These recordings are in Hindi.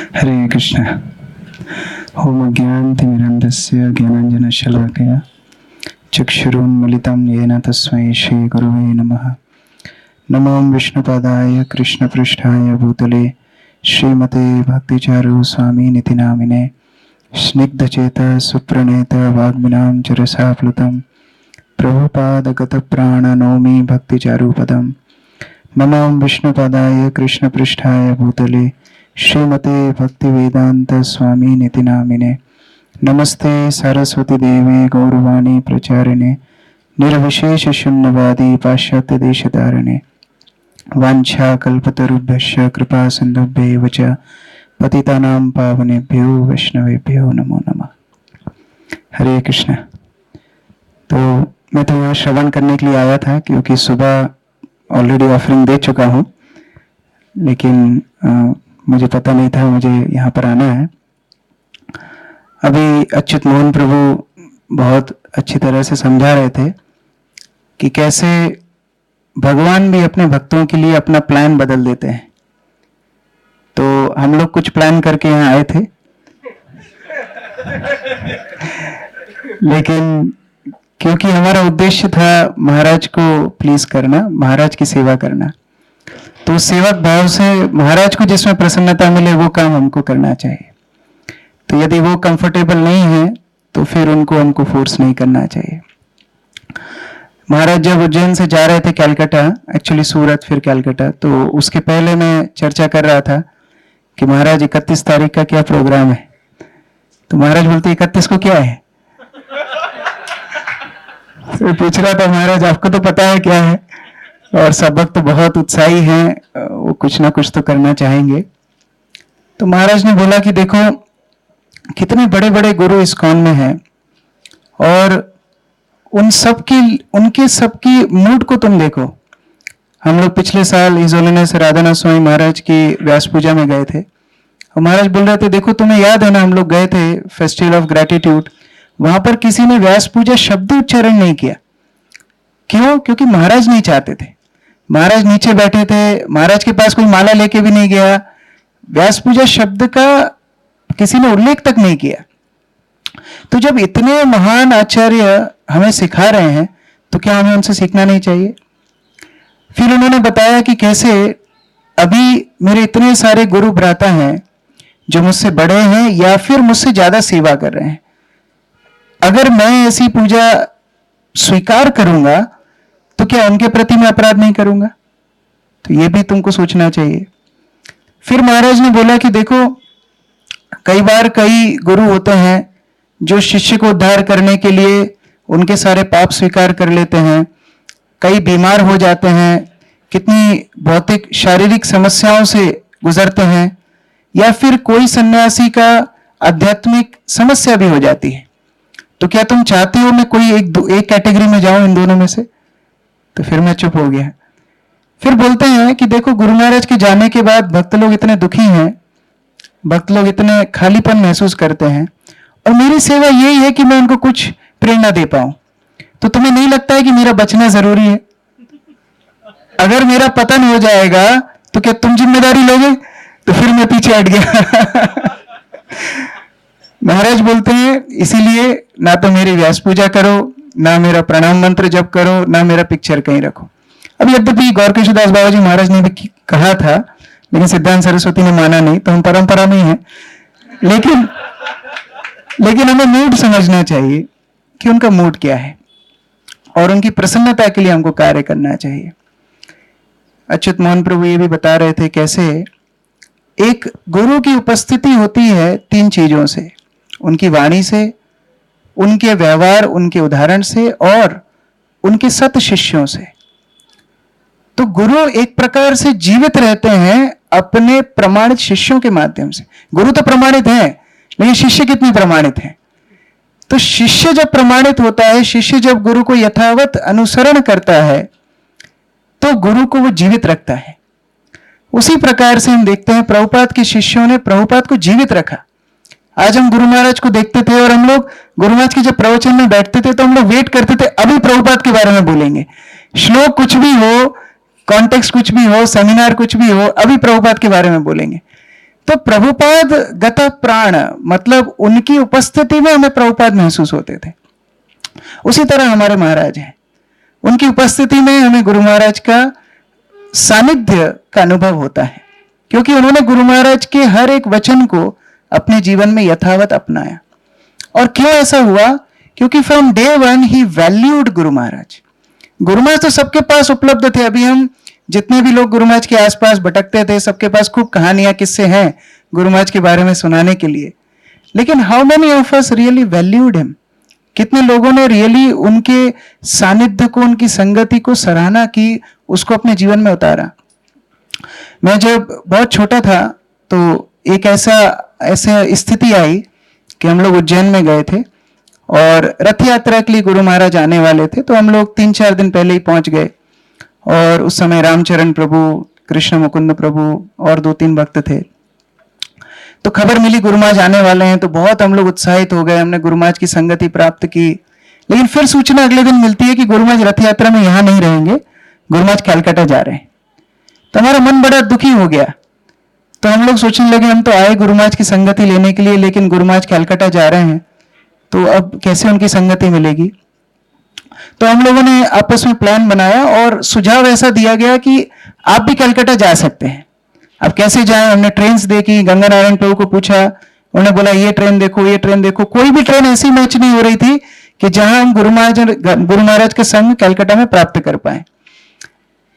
हरे कृष्ण। ओम अज्ञानतिमिरन्धस्य ज्ञानाञ्जनशलाकया चक्षुरुन्मीलितं येन तस्मै श्रीगुरवे नमः। नमो विष्णुपादाय कृष्णपृष्ठाय भूतले श्रीमते भक्तिचारु स्वामिनिति नामिने स्निग्धचेता सुप्रणेता वाग्मिनां चरसाप्लुतं प्रभुपादगतप्राणनौमि भक्तिचारुपदं। नमो विष्णुपादाय कृष्णपृष्ठाय भूतले श्रीमते भक्तिवेदांत स्वामिनिति नामिने नमस्ते सरस्वती देवे गौरवाणी प्रचारिणे निर्विशेष शून्यवादी पाश्चात्य देशधारिणे वाञ्छाकल्पतरुभ्यश्च कृपा सिन्धुभ्येव च पतितानां पावनेभ्यो वैष्णवेभ्यो नमो नमः। हरे कृष्ण। तो मैं तो यहाँ श्रवण करने के लिए आया था क्योंकि सुबह ऑलरेडी ऑफरिंग दे चुका हूँ, लेकिन मुझे पता नहीं था मुझे यहाँ पर आना है। अभी अच्युत मोहन प्रभु बहुत अच्छी तरह से समझा रहे थे कि कैसे भगवान भी अपने भक्तों के लिए अपना प्लान बदल देते हैं। तो हम लोग कुछ प्लान करके यहाँ आए थे लेकिन क्योंकि हमारा उद्देश्य था महाराज को प्लीज करना, महाराज की सेवा करना, तो सेवक भाव से महाराज को जिसमें प्रसन्नता मिले वो काम हमको करना चाहिए। तो यदि वो कंफर्टेबल नहीं है तो फिर उनको हमको फोर्स नहीं करना चाहिए। महाराज जब उज्जैन से जा रहे थे कैलकाटा, एक्चुअली सूरत फिर कैलकाटा, तो उसके पहले मैं चर्चा कर रहा था कि महाराज 31 तारीख का क्या प्रोग्राम है। तो महाराज बोलते 31 को क्या है। तो पूछ रहा था महाराज आपको तो पता है क्या है, और सब भक्त तो बहुत उत्साही हैं, वो कुछ ना कुछ तो करना चाहेंगे। तो महाराज ने बोला कि देखो कितने बड़े बड़े गुरु इस्कॉन में हैं और उनके सबकी मूड को तुम देखो। हम लोग पिछले साल हिज होलीनेस राधानाथ स्वामी महाराज की व्यास पूजा में गए थे और महाराज बोल रहे थे देखो तुम्हें याद है ना, हम लोग गए थे फेस्टिवल ऑफ ग्रेटिट्यूड, वहां पर किसी ने व्यास पूजा शब्द उच्चारण नहीं किया। क्यों? क्योंकि महाराज नहीं चाहते थे। महाराज नीचे बैठे थे, महाराज के पास कोई माला लेके भी नहीं गया, व्यास पूजा शब्द का किसी ने उल्लेख तक नहीं किया। तो जब इतने महान आचार्य हमें सिखा रहे हैं तो क्या हमें उनसे सीखना नहीं चाहिए? फिर उन्होंने बताया कि कैसे अभी मेरे इतने सारे गुरु भ्राता हैं जो मुझसे बड़े हैं या फिर मुझसे ज्यादा सेवा कर रहे हैं। अगर मैं ऐसी पूजा स्वीकार करूंगा तो क्या उनके प्रति मैं अपराध नहीं करूंगा? तो ये भी तुमको सोचना चाहिए। फिर महाराज ने बोला कि देखो कई बार कई गुरु होते हैं जो शिष्य को उद्धार करने के लिए उनके सारे पाप स्वीकार कर लेते हैं, कई बीमार हो जाते हैं, कितनी भौतिक शारीरिक समस्याओं से गुजरते हैं, या फिर कोई सन्यासी का आध्यात्मिक समस्या भी हो जाती है। तो क्या तुम चाहते हो मैं कोई एक कैटेगरी में जाऊं इन दोनों में से? तो फिर मैं चुप हो गया। फिर बोलते हैं कि देखो गुरु महाराज के जाने के बाद भक्त लोग इतने दुखी हैं, भक्त लोग इतने खालीपन महसूस करते हैं, और मेरी सेवा यही है कि मैं उनको कुछ प्रेरणा दे पाऊं। तो तुम्हें नहीं लगता है कि मेरा बचना जरूरी है? अगर मेरा पतन हो जाएगा तो क्या तुम जिम्मेदारी लोगे? तो फिर मैं पीछे हट गया। महाराज बोलते हैं इसीलिए ना तो मेरी व्यास पूजा करो, ना मेरा प्रणाम मंत्र जप करो, ना मेरा पिक्चर कहीं रखो। अब यद्यपि गौरकिशोरदास बाबा जी महाराज ने भी कहा था, लेकिन सिद्धांत सरस्वती ने माना नहीं, तो हम परंपरा में ही है। लेकिन हमें मूड समझना चाहिए कि उनका मूड क्या है और उनकी प्रसन्नता के लिए हमको कार्य करना चाहिए। अच्युत मोहन प्रभु ये भी बता रहे थे कैसे एक गुरु की उपस्थिति होती है 3 चीजों से, उनकी वाणी से, उनके व्यवहार, उनके उदाहरण से और उनके सत शिष्यों से। तो गुरु एक प्रकार से जीवित रहते हैं अपने प्रमाणित शिष्यों के माध्यम से। गुरु तो प्रमाणित हैं, लेकिन शिष्य कितनी प्रमाणित हैं? तो शिष्य जब प्रमाणित होता है, शिष्य जब गुरु को यथावत अनुसरण करता है तो गुरु को वो जीवित रखता है। उसी प्रकार से हम देखते हैं प्रभुपाद के शिष्यों ने प्रभुपाद को जीवित रखा। आज हम गुरु महाराज को देखते थे और हम लोग गुरु महाराज के जब प्रवचन में बैठते थे तो हम लोग वेट करते थे अभी प्रभुपाद के बारे में बोलेंगे। श्लोक कुछ भी हो, कॉन्टेक्स्ट कुछ भी हो, सेमिनार कुछ भी हो, अभी प्रभुपाद के बारे में बोलेंगे। तो प्रभुपाद गत प्राण, मतलब उनकी उपस्थिति में हमें प्रभुपाद महसूस होते थे। उसी तरह हमारे महाराज हैं, उनकी उपस्थिति में हमें गुरु महाराज का सानिध्य का अनुभव होता है, क्योंकि उन्होंने गुरु महाराज के हर एक वचन को अपने जीवन में यथावत अपनाया। और क्यों ऐसा हुआ? क्योंकि from day one he valued Guru Maharaj. Guru Maharaj तो सबके पास उपलब्ध थे। अभी हम जितने भी लोग गुरु महाराज के आसपास भटकते थे, सबके पास खूब कहानियां किस्से हैं गुरु महाराज के बारे में सुनाने के लिए, लेकिन how many of us really valued him? कितने लोगों ने रियली उनके सानिध्य को, उनकी संगति को सराहना की, उसको अपने जीवन में उतारा? मैं जब बहुत छोटा था तो एक ऐसा स्थिति आई कि हम लोग उज्जैन में गए थे और रथ यात्रा के लिए गुरु महाराज आने वाले थे। तो हम लोग 3-4 दिन पहले ही पहुंच गए और उस समय रामचरण प्रभु, कृष्ण मुकुंद प्रभु और 2-3 भक्त थे। तो खबर मिली गुरु महाराज आने वाले हैं, तो बहुत हम लोग उत्साहित हो गए। हमने गुरु महाराज की संगति प्राप्त की, लेकिन फिर सूचना अगले दिन मिलती है कि गुरु महाराज रथ यात्रा में यहां नहीं रहेंगे, गुरु महाराज कलकत्ता जा रहे हैं। तो हमारा मन बड़ा दुखी हो गया। तो हम लोग सोचने लगे, हम तो आए गुरु महाराज की संगति लेने के लिए, लेकिन गुरु महाराज कलकत्ता जा रहे हैं, तो अब कैसे उनकी संगति मिलेगी? तो हम लोगों ने आपस में प्लान बनाया और सुझाव ऐसा दिया गया कि आप भी कलकत्ता जा सकते हैं। अब कैसे जाएं? हमने ट्रेन देखी, गंगा नारायण प्रभु को पूछा, उन्होंने बोला ये ट्रेन देखो, ये ट्रेन देखो। कोई भी ट्रेन ऐसी मैच नहीं हो रही थी कि जहां हम गुरु महाराज का संग कलकत्ता में प्राप्त कर पाए।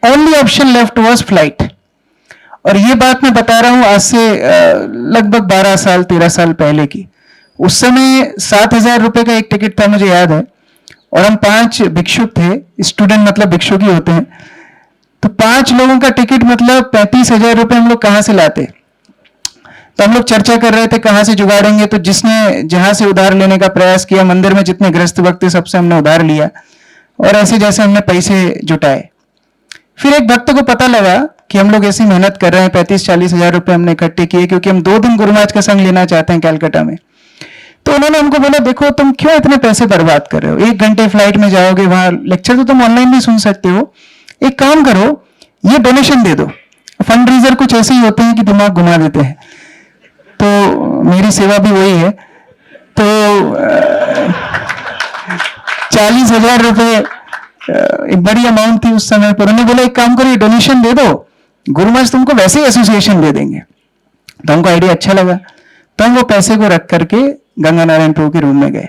Only option left was flight. और ये बात मैं बता रहा हूं आज से लगभग 13 साल पहले की। उस समय 7,000 रुपए का एक टिकट था, मुझे याद है, और हम 5 भिक्षुक थे। स्टूडेंट मतलब भिक्षुक ही होते हैं। तो 5 लोगों का टिकट मतलब 35,000 रुपए हम लोग कहां से लाते? तो हम लोग चर्चा कर रहे थे कहां से जुगाड़ेंगे। तो जिसने जहां से उधार लेने का प्रयास किया, मंदिर में जितने गृहस्थ भक्त थे सबसे हमने उधार लिया और ऐसे जैसे हमने पैसे जुटाए। फिर एक भक्त को पता लगा कि हम लोग ऐसी मेहनत कर रहे हैं, 35-40 हजार रुपए हमने इकट्ठे किए क्योंकि हम 2 दिन गुरु महाराज का संग लेना चाहते हैं कलकत्ता में। तो उन्होंने हमको बोला, देखो तुम क्यों इतने पैसे बर्बाद कर रहे हो? 1 घंटे फ्लाइट में जाओगे, वहां लेक्चर तो तुम ऑनलाइन भी सुन सकते हो। एक काम करो, ये डोनेशन दे दो। फंड रेजर कुछ ऐसे ही होते हैं कि दिमाग घुमा देते हैं, तो मेरी सेवा भी वही है। तो 40,000 रुपए एक बड़ी अमाउंट थी उस समय पर। उन्होंने बोला एक काम करो, ये डोनेशन दे दो, गुरु महाराज तुमको वैसे ही एसोसिएशन दे देंगे। तो हमको आइडिया अच्छा लगा, तो हम वो पैसे को रख करके गंगा नारायण प्रभु के रूम में गए।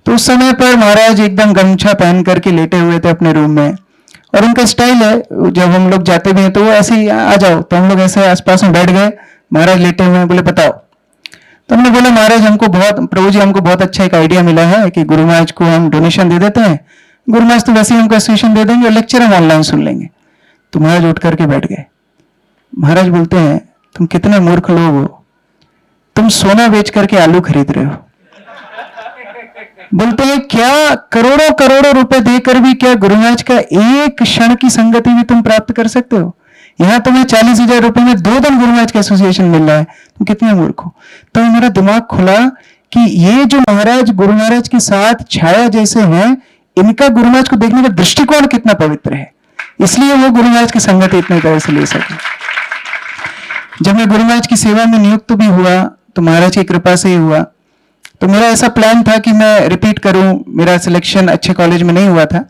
तो उस समय पर महाराज एकदम गमछा पहन करके लेटे हुए थे अपने रूम में, और उनका स्टाइल है जब हम लोग जाते भी हैं तो वो ऐसे ही आ जाओ। तो हम लोग ऐसे आसपास में बैठ गए, महाराज लेटे हुए हैं, बोले बताओ। तो हमने बोला महाराज हमको प्रभु जी हमको बहुत अच्छा एक आइडिया मिला है कि गुरु महाराज को हम डोनेशन दे देते हैं, गुरु महाराज तो वैसे ही हमको एसोसिएशन दे देंगे और लेक्चर हम ऑनलाइन सुन लेंगे। तो महाराज उठ करके बैठ गए। महाराज बोलते हैं, तुम कितने मूर्ख लोग हो, तुम सोना बेच करके आलू खरीद रहे हो। बोलते हैं क्या करोड़ों करोड़ों रुपए देकर भी क्या गुरु महाराज का एक क्षण की संगति भी तुम प्राप्त कर सकते हो? यहां तुम्हें 40,000 रुपए में 2 दिन गुरु महाराज का एसोसिएशन मिल रहा है, तुम कितने मूर्ख हो। तो मेरा दिमाग खुला कि ये जो महाराज गुरु महाराज के साथ छाया जैसे हैं, इनका गुरु महाराज को देखने का दृष्टिकोण कितना पवित्र है, इसलिए वो गुरु महाराज की संगति इतनी तरह से ले सके। जब मैं गुरु महाराज की सेवा में नियुक्त भी हुआ तो महाराज की कृपा से ही हुआ। तो मेरा ऐसा प्लान था कि मैं रिपीट करूं। मेरा सिलेक्शन अच्छे कॉलेज में नहीं हुआ था,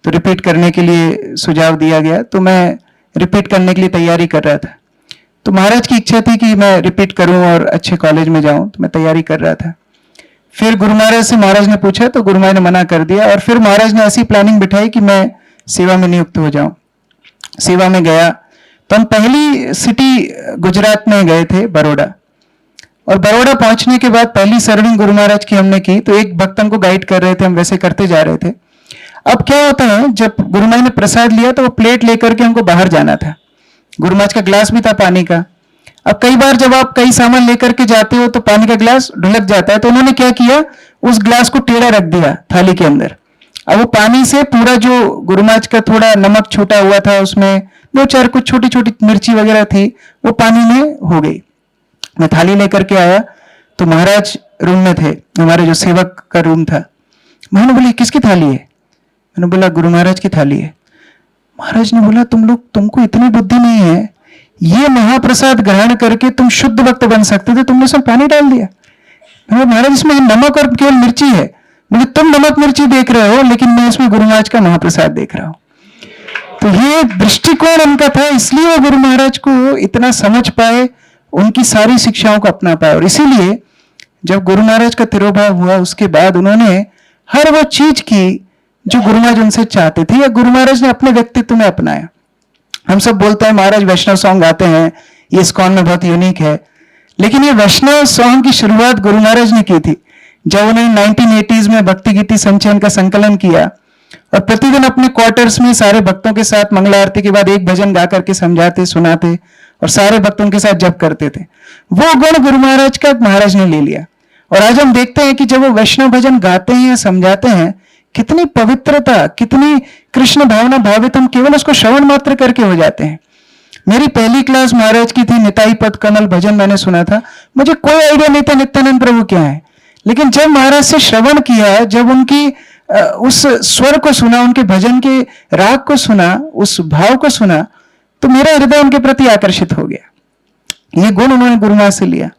तो रिपीट करने के लिए सुझाव दिया गया, तो मैं रिपीट करने के लिए तैयारी कर रहा था। तो महाराज की इच्छा थी कि मैं रिपीट करूं और अच्छे कॉलेज में जाऊं, तो मैं तैयारी कर रहा था। फिर गुरु महाराज से महाराज ने पूछा तो गुरु महाराज ने मना कर दिया, और फिर महाराज ने ऐसी प्लानिंग बिठाई कि मैं सेवा में नियुक्त हो जाऊं। सेवा में गया तो हम पहली सिटी गुजरात में गए थे, बड़ौदा। और बड़ौदा पहुंचने के बाद पहली सरणी गुरु महाराज की हमने की। तो एक भक्त हमको गाइड कर रहे थे, हम वैसे करते जा रहे थे। अब क्या होता है, जब गुरु महाराज ने प्रसाद लिया तो वो प्लेट लेकर के हमको बाहर जाना था। गुरु महाराज का ग्लास भी था पानी का। अब कई बार जब आप कई सामान लेकर के जाते हो तो पानी का ग्लास ढुलक जाता है, तो उन्होंने क्या किया, उस ग्लास को टेढ़ा रख दिया थाली के अंदर। अब वो पानी से पूरा जो गुरु महाराज का थोड़ा नमक छूटा हुआ था, उसमें 2-4 कुछ छोटी छोटी मिर्ची वगैरह थी, वो पानी में हो गई। मैं थाली लेकर के आया तो महाराज रूम में थे, हमारे जो सेवक का रूम था। मैंने बोला किसकी थाली है? मैंने बोला गुरु महाराज की थाली है। महाराज ने बोला तुमको इतनी बुद्धि नहीं है ये महाप्रसाद ग्रहण करके तुम शुद्ध भक्त बन सकते थे, तुमने उसमें पानी डाल दिया। महाराज इसमें नमक और केवल मिर्ची है। मुझे तुम नमक मिर्ची देख रहे हो, लेकिन मैं इसमें गुरु महाराज का महाप्रसाद देख रहा हूं। तो ये दृष्टिकोण उनका था, इसलिए वो गुरु महाराज को इतना समझ पाए, उनकी सारी शिक्षाओं को अपना पाए। और इसीलिए जब गुरु महाराज का तिरोभाव हुआ, उसके बाद उन्होंने हर वो चीज की जो गुरु महाराज उनसे चाहते थे, या गुरु महाराज ने अपने व्यक्तित्व में अपनाया। हम सब बोलते हैं महाराज वैष्णव सॉन्ग गाते हैं, ये इस्कॉन में बहुत यूनिक है, लेकिन ये वैष्णव सॉन्ग की शुरुआत गुरु महाराज ने की थी। जब उन्होंने 1980s में भक्ति गीति संचयन का संकलन किया और प्रतिदिन अपने क्वार्टर्स में सारे भक्तों के साथ मंगला आरती के बाद एक भजन गा करके समझाते, सुनाते और सारे भक्तों के साथ जप करते थे, वो गुण गुरु महाराज का महाराज ने ले लिया। और आज हम देखते हैं कि जब वो वैष्णव भजन गाते हैं या समझाते हैं, कितनी पवित्रता, कितनी कृष्ण भावना भावित, हम केवल उसको श्रवण मात्र करके हो जाते हैं। मेरी पहली क्लास महाराज की थी, निताई पद कमल भजन मैंने सुना था, मुझे कोई आइडिया नहीं था नित्यानंद प्रभु क्या है, लेकिन जब महाराज से श्रवण किया, जब उनकी उस स्वर को सुना, उनके भजन के राग को सुना, उस भाव को सुना, तो मेरा हृदय उनके प्रति आकर्षित हो गया। ये गुण उन्होंने गुरु महाराज से लिया।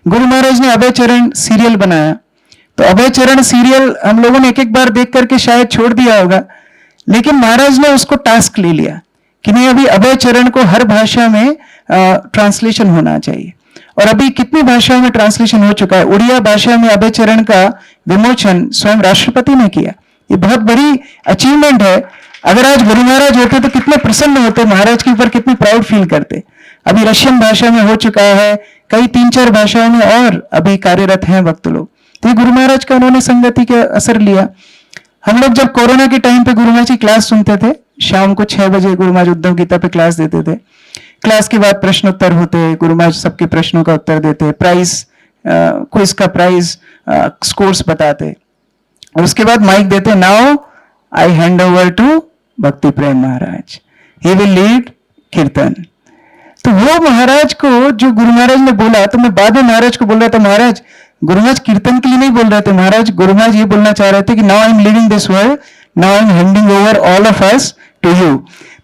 गुरु महाराज ने अभय चरण सीरियल बनाया, तो अभय चरण सीरियल हम लोगों ने एक एक बार देख करके शायद छोड़ दिया होगा, लेकिन महाराज ने उसको टास्क ले लिया कि नहीं, अभी अभय चरण को हर भाषा में ट्रांसलेशन होना चाहिए। और अभी कितनी भाषाओं में ट्रांसलेशन हो चुका है। उड़िया भाषा में अभय चरण का विमोचन स्वयं राष्ट्रपति ने किया। ये बहुत बड़ी अचीवमेंट है। अगर आज गुरु महाराज होते तो कितने प्रसन्न होते, महाराज के ऊपर कितने प्राउड फील करते। अभी रशियन भाषा में हो चुका है, कई 3-4 भाषाओं में और अभी कार्यरत हैं भक्त लोग। तो ये गुरु महाराज का उन्होंने संगति के असर लिया। हम लोग जब कोरोना के टाइम पे गुरु महाराज की क्लास सुनते थे, शाम को 6 बजे गुरु महाराज उद्धव गीता पे क्लास देते थे। क्लास के बाद प्रश्नोत्तर होते, गुरु महाराज सबके प्रश्नों का उत्तर देते, प्राइज क्विज का प्राइज स्कोर्स बताते, और उसके बाद माइक देते, now I hand over to Bhakti Prem Maharaj, he will lead कीर्तन। तो वो महाराज को जो गुरु महाराज ने बोला, तो मैं बाद में महाराज को बोल रहा था, महाराज गुरु महाराज कीर्तन के लिए नहीं बोल रहे थे, महाराज गुरु महाराज ये बोलना चाह रहे थे कि now I am leading this world, now I am handing over all of us to you.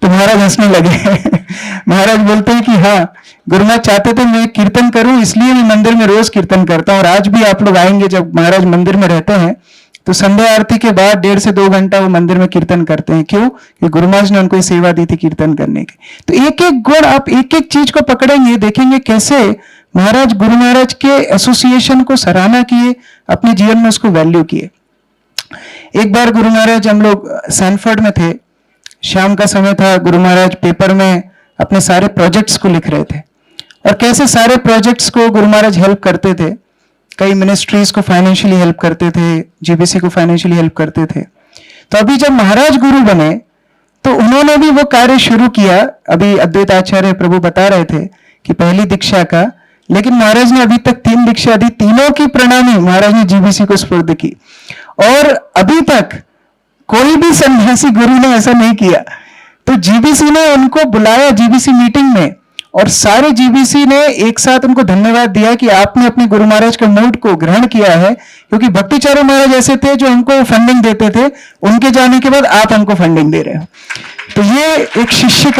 तो महाराज हंसने लगे। महाराज बोलते हैं कि हाँ, गुरु महाराज चाहते थे मैं कीर्तन करूं, इसलिए मैं मंदिर में रोज कीर्तन करता हूं। और आज भी आप लोग आएंगे, जब महाराज मंदिर में रहते हैं तो संध्या आरती के बाद 1.5 से 2 घंटा वो मंदिर में कीर्तन करते हैं। क्यों? कि गुरु महाराज ने उनको सेवा दी थी कीर्तन करने की। तो एक एक गुण आप एक एक चीज को पकड़ेंगे, देखेंगे कैसे महाराज गुरु महाराज के एसोसिएशन को सराहना किए, अपने जीवन में उसको वैल्यू किए। एक बार गुरु महाराज, हम लोग सैनफोर्ड में थे, शाम का समय था, गुरु महाराज पेपर में अपने सारे प्रोजेक्ट्स को लिख रहे थे, और कैसे सारे प्रोजेक्ट्स को गुरु महाराज हेल्प करते थे। कई मिनिस्ट्रीज को फाइनेंशियली हेल्प करते थे, जीबीसी को फाइनेंशियली हेल्प करते थे। तो अभी जब महाराज गुरु बने तो उन्होंने भी वो कार्य शुरू किया। अभी अद्वैत आचार्य प्रभु बता रहे थे कि पहली दीक्षा का, लेकिन महाराज ने अभी तक 3 दीक्षा दी, तीनों की प्रणामी महाराज ने जीबीसी को स्पुर्द की। और अभी तक कोई भी सन्यासी गुरु ने ऐसा नहीं किया। तो जीबीसी ने उनको बुलाया जीबीसी मीटिंग में, और सारे जीबीसी ने एक साथ उनको धन्यवाद दिया कि आपने अपने गुरु महाराज के मूड को ग्रहण किया है, क्योंकि भक्तिचार्य महाराज ऐसे थे जो हमको फंडिंग देते थे, उनके जाने के बाद आप हमको फंडिंग दे रहे हो। तो ये एक शिष्य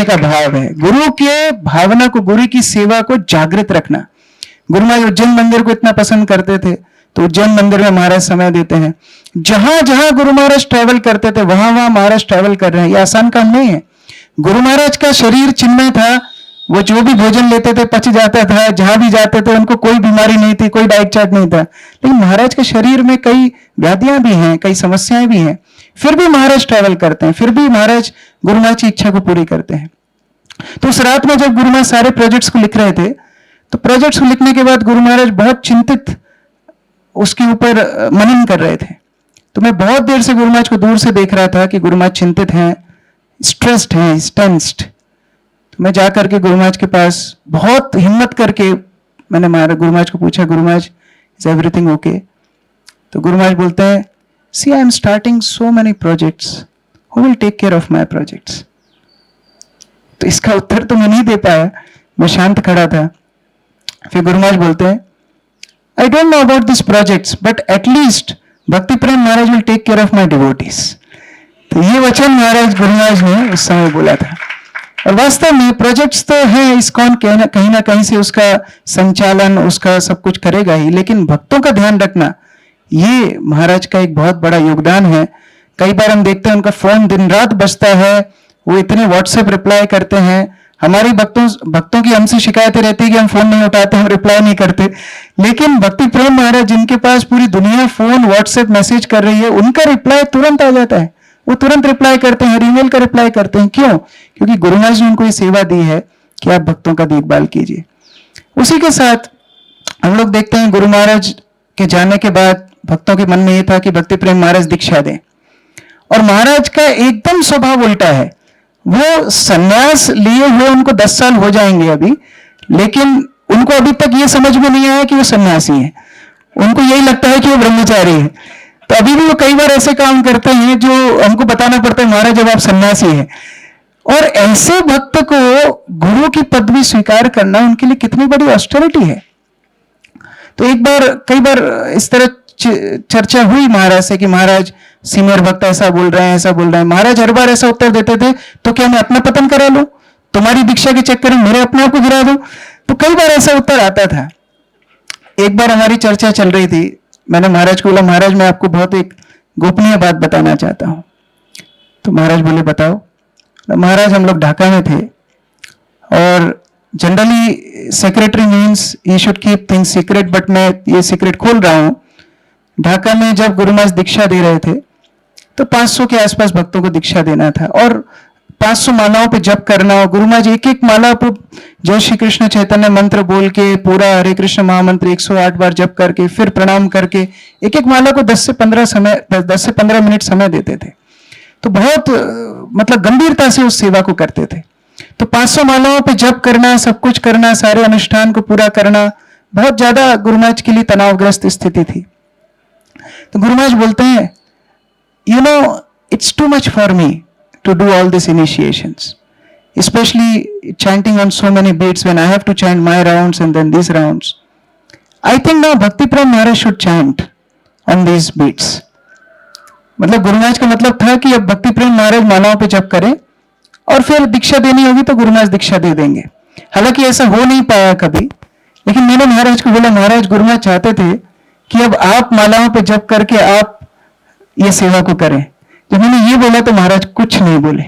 का भाव है, गुरु के भावना को, गुरु की सेवा को जागृत रखना। गुरु महाराज उज्जैन मंदिर को इतना पसंद करते थे, तो उज्जैन मंदिर में महाराज समय देते हैं। जहां जहां गुरु महाराज ट्रैवल करते थे, वहां वहां महाराज ट्रैवल कर रहे हैं। ये आसान काम नहीं है। गुरु महाराज का शरीर चिन्मय था, वो जो भी भोजन लेते थे पच जाता था, जहां भी जाते थे उनको कोई बीमारी नहीं थी, कोई डाइट चार्ट नहीं था। लेकिन महाराज के शरीर में कई व्याधियां भी हैं, कई समस्याएं भी हैं, फिर भी महाराज ट्रैवल करते हैं, फिर भी महाराज गुरु महाराज की इच्छा को पूरी करते हैं। तो उस रात में जब गुरु महाराज सारे प्रोजेक्ट्स को लिख रहे थे, तो प्रोजेक्ट्स को लिखने के बाद गुरु महाराज बहुत चिंतित उसके ऊपर मनन कर रहे थे। तो मैं बहुत देर से गुरु महाराज को दूर से देख रहा था कि गुरु महाराज चिंतित हैं, स्ट्रेस्ड हैं, टेंस्ड। तो मैं जाकर के गुरु महाराज के पास बहुत हिम्मत करके मैंने गुरु महाराज को पूछा, Guru Maharaj is everything okay? तो गुरु महाराज बोलते हैं, see I am starting so many projects, who will take care of my projects? तो इसका उत्तर तो मैं नहीं दे पाया, मैं शांत खड़ा था। फिर गुरु महाराज बोलते हैं, I don't know about these projects, but at least Bhakti Prem Maharaj will take care of my devotees. तो ये वचन महाराज गुरु महाराज ने उस समय बोला था। और वास्तव में प्रोजेक्ट्स तो हैं, इस्कॉन कहीं ना कहीं से उसका संचालन, उसका सब कुछ करेगा ही, लेकिन भक्तों का ध्यान रखना ये महाराज का एक बहुत बड़ा योगदान है। कई बार हम देखते हैं उनका फोन दिन रात बजता है, वो इतने व्हाट्सएप रिप्लाई करते हैं। हमारी भक्तों की हमसे शिकायतें रहती है कि हम फोन नहीं उठाते, हम रिप्लाई नहीं करते, लेकिन भक्ति प्रेम महाराज जिनके पास पूरी दुनिया फोन व्हाट्सएप मैसेज कर रही है, उनका रिप्लाई तुरंत आ जाता है, वो तुरंत रिप्लाई करते हैं, हर ईमेल का रिप्लाई करते हैं। क्यों? क्योंकि गुरु महाराज ने उनको ये सेवा दी है कि आप भक्तों का देखभाल कीजिए। उसी के साथ हम लोग देखते हैं गुरु महाराज के जाने के बाद भक्तों के मन में ये था कि भक्ति प्रेम महाराज दीक्षा दें, और महाराज का एकदम स्वभाव उल्टा है। वो सन्यास लिए हुए उनको 10 साल हो जाएंगे अभी, लेकिन उनको अभी तक ये समझ में नहीं आया कि वो सन्यासी है, उनको यही लगता है कि वो ब्रह्मचारी है। तो अभी भी वो कई बार ऐसे काम करते हैं जो हमको बताना पड़ता है, महाराज जब आप सन्यासी हैं। और ऐसे भक्त को गुरु की पदवी स्वीकार करना उनके लिए कितनी बड़ी ऑस्टेरिटी है। तो एक बार, कई बार इस तरह चर्चा हुई महाराज से कि महाराज सीनियर भक्त ऐसा बोल रहे हैं, ऐसा बोल रहे हैं। महाराज हर बार ऐसा उत्तर देते थे, तो क्या मैं अपना पतन करा लूं, तुम्हारी दीक्षा के चक्कर में मेरे अपने आप को गिरा दूं? तो कई बार ऐसा उत्तर आता था। एक बार हमारी चर्चा चल रही थी, मैंने महाराज को बोला, महाराज मैं आपको बहुत एक गोपनीय बात बताना चाहता हूं। तो महाराज बोले बताओ। तो महाराज हम लोग ढाका में थे, और generally secretary means he should keep things secret, but मैं ये सीक्रेट खोल रहा हूं। ढाका में जब गुरु महाराज दीक्षा दे रहे थे तो 500 के आसपास भक्तों को दीक्षा देना था, और 500 मालाओं पे जप करना, और गुरु महाराज एक एक माला पर जय श्री कृष्ण चैतन्य मंत्र बोल के पूरा हरे कृष्ण महामंत्र 108 बार जप करके फिर प्रणाम करके एक एक माला को 10 से 15 मिनट समय देते थे। तो बहुत मतलब गंभीरता से उस सेवा को करते थे। तो 500 मालाओं पे जप करना, सब कुछ करना, सारे अनुष्ठान को पूरा करना, बहुत ज्यादा गुरु महाराज के लिए तनावग्रस्त स्थिति थी। तो गुरु महाराज बोलते हैं, you know, it's too much for me to do all these initiations, especially chanting on so many beats when I have to chant my rounds and then these rounds. I think now Bhakti Prem Maharaj should chant on these beats. मतलब गुरु महाराज का मतलब था कि अब भक्ति प्रेम महाराज मालाओं पे जप करें, और फिर दीक्षा देनी होगी तो गुरु महाराज दीक्षा दे देंगे। हालांकि ऐसा हो नहीं पाया कभी, लेकिन मैंने महाराज को बोला, महाराज गुरु महाराज चाहते थे कि अब आप मालाओं पे जप करके आप ये सेवा को करें। जब मैंने ये बोला तो महाराज कुछ नहीं बोले,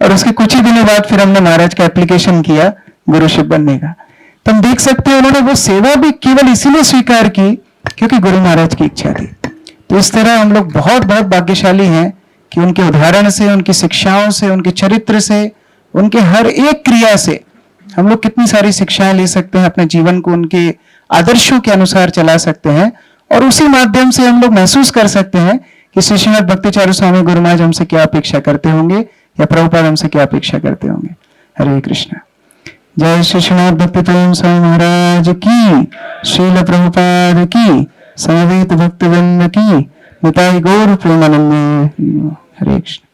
और उसके कुछ ही दिनों बाद फिर हमने महाराज का एप्लीकेशन किया गुरुशिप बनने का। तो हम देख सकते हैं उन्होंने वो सेवा भी केवल इसीलिए स्वीकार की क्योंकि गुरु महाराज की इच्छा थी। तो इस तरह हम लोग बहुत बहुत भाग्यशाली हैं कि उनके उदाहरण से, उनकी शिक्षाओं से, उनके चरित्र से, उनके हर एक क्रिया से हम लोग कितनी सारी शिक्षाएं ले सकते हैं, अपने जीवन को उनके आदर्शों के अनुसार चला सकते हैं, और उसी माध्यम से हम लोग महसूस कर सकते हैं कि श्री श्रीमद् भक्तिचार्य स्वामी गुरु महाराज हमसे क्या अपेक्षा करते होंगे, या प्रभुपाद हमसे क्या अपेक्षा करते होंगे। हरे कृष्णा। जय श्री श्रीमद् भक्ति प्रेम स्वामी महाराज की, श्रील प्रभुपाद की, समवेत भक्तवृंद की, निताई गौर प्रेमानंद। हरे कृष्ण।